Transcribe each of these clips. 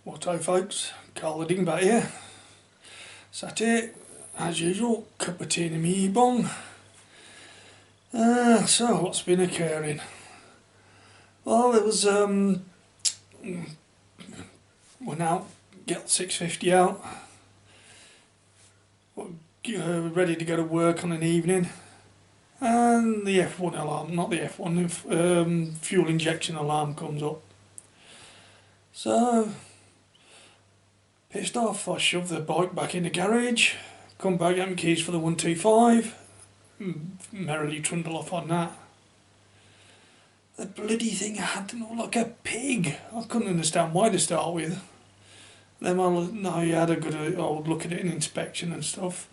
What ho folks, Carl the Dingbat here. Sat here, as usual, cup of tea in my e-bong. So what's been occurring? Well, it was, went out, get 650 out, ready to go to work on an evening, and the F1 alarm, not the F1, the fuel injection alarm comes up. So, pissed off, I shoved the bike back in the garage, come back, get my keys for the 125, merrily trundle off on that. The bloody thing had to look like a pig. I couldn't understand why to start with. Then I had a good old look at it in inspection and stuff.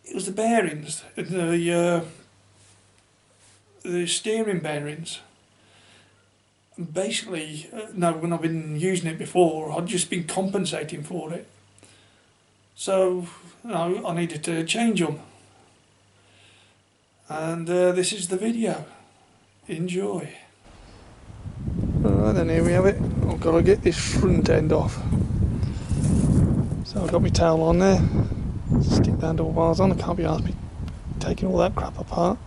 It was the bearings, the steering bearings. And basically, when I've been using it before, I'd just been compensating for it. So, I needed to change them. And this is the video. Enjoy. Alright then, here we have it. I've got to get this front end off. So I've got my towel on there. Stick the handlebars on. I can't be asked taking all that crap apart.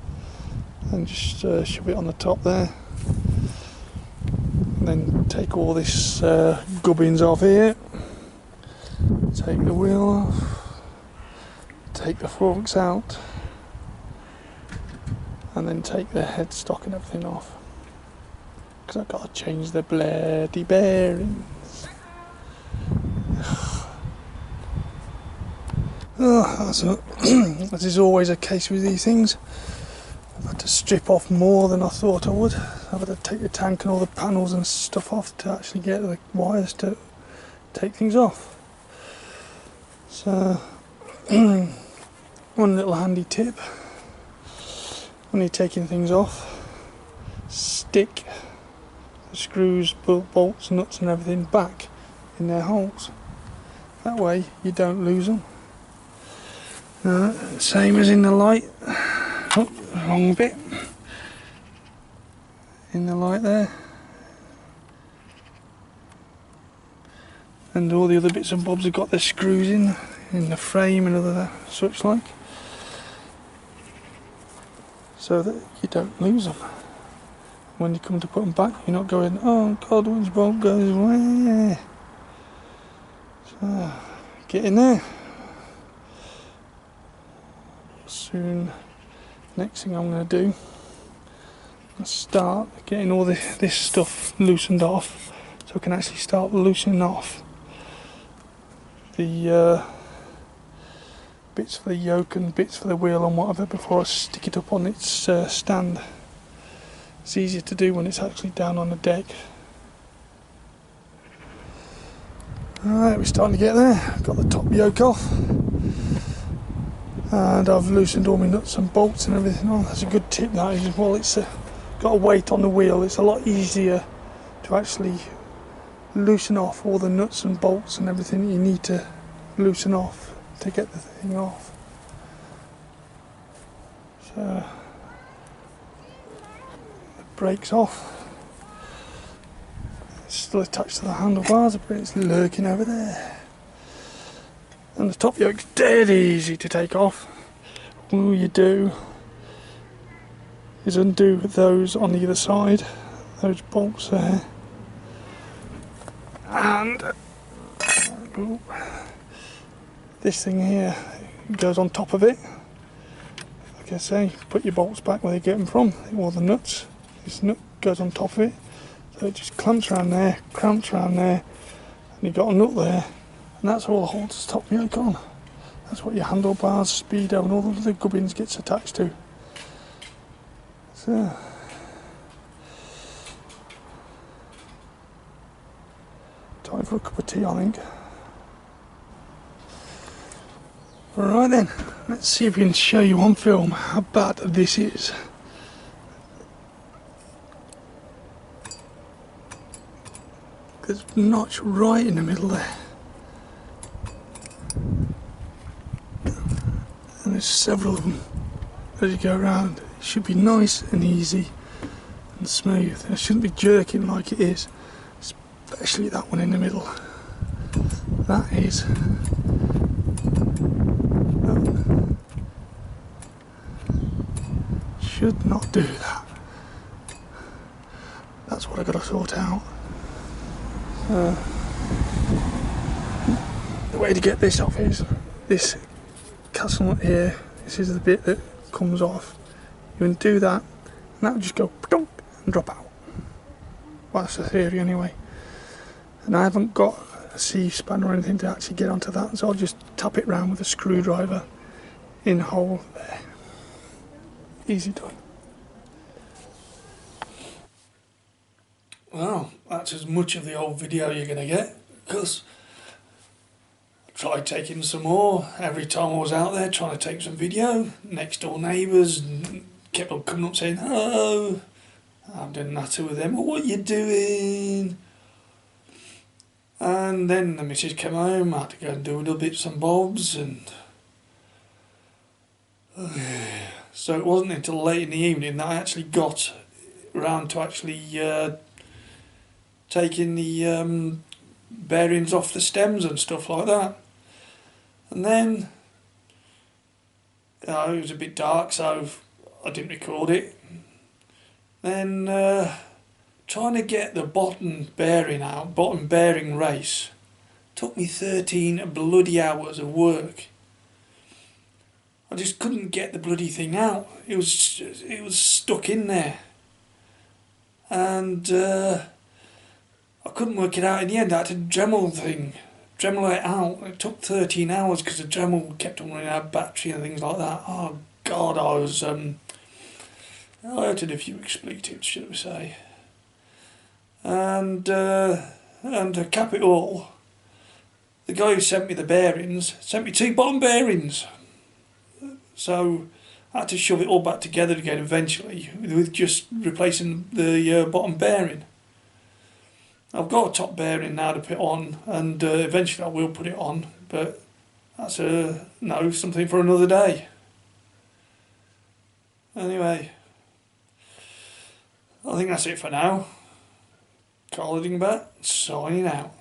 And just shove it on the top there. And then take all this gubbins off here. Take the wheel off. Take the forks out. And then take the headstock and everything off, because I've got to change the bloody bearings. As is always the case with these things, I've had to strip off more than I thought I would. I've had to take the tank and all the panels and stuff off to actually get the wires to take things off. So, one little handy tip. When you're taking things off, stick the screws, bolts, nuts and everything back in their holes. That way you don't lose them. Same as in the light. Oh, wrong bit. In the light there. And all the other bits and bobs have got their screws in the frame and other such like. So that you don't lose them. When you come to put them back, you're not going, oh God, which bolt goes where? So, get in there. Soon, next thing I'm going to do is start getting all this stuff loosened off, so I can actually start loosening off the bits for the yoke and bits for the wheel and whatever before I stick it up on its stand. It's easier to do when it's actually down on the deck. Alright, we're starting to get there. I've got the top yoke off and I've loosened all my nuts and bolts and everything on. That's a good tip, that is. Well, it's got a weight on the wheel, it's a lot easier to actually loosen off all the nuts and bolts and everything that you need to loosen off to get the thing off. So the brake's off. It's still attached to the handlebars, but it's lurking over there. And the top yoke's dead easy to take off. All you do is undo those on either side, those bolts there, and this thing here goes on top of it. Like I say, put your bolts back where they get them from, or the nuts. This nut goes on top of it, so it just clamps around there, cramps around there, and you've got a nut there, and that's all that holds the top yoke on. That's what your handlebars, speedo and all the other gubbins gets attached to. So, time for a cup of tea, I think. Alright then, let's see if we can show you on film how bad this is. There's a notch right in the middle there. And there's several of them as you go around. It should be nice and easy and smooth. It shouldn't be jerking like it is. It's especially that one in the middle. That is should not do that. That's what I've got to sort out. The way to get this off is this castle nut here. This is the bit that comes off. You can do that, and that will just go and drop out. Well, that's the theory anyway. And I haven't got a C-span or anything to actually get onto that, so I'll just tap it round with a screwdriver in the hole there. Easy done. Well, that's as much of the old video you're going to get, because I tried taking some more every time I was out there trying to take some video. Next door neighbours kept on coming up saying, "Hello, I'm doing natter with them, what are you doing?" And then the missus came home, I had to go and do little bits and bobs, and so it wasn't until late in the evening that I actually got around to actually taking the bearings off the stems and stuff like that. And then it was a bit dark, so I didn't record it. Then trying to get the bottom bearing race, took me 13 bloody hours of work. I just couldn't get the bloody thing out. It was stuck in there, and I couldn't work it out in the end. I had to Dremel it out. It took 13 hours because the Dremel kept on running out of battery and things like that. Oh God, I uttered a few expletives, should we say. And to cap it all, the guy who sent me the bearings sent me 2 bottom bearings. So I had to shove it all back together again eventually with just replacing the bottom bearing. I've got a top bearing now to put on, and eventually I will put it on, but that's something for another day. Anyway, I think that's it for now. Carl Dingbat, signing out.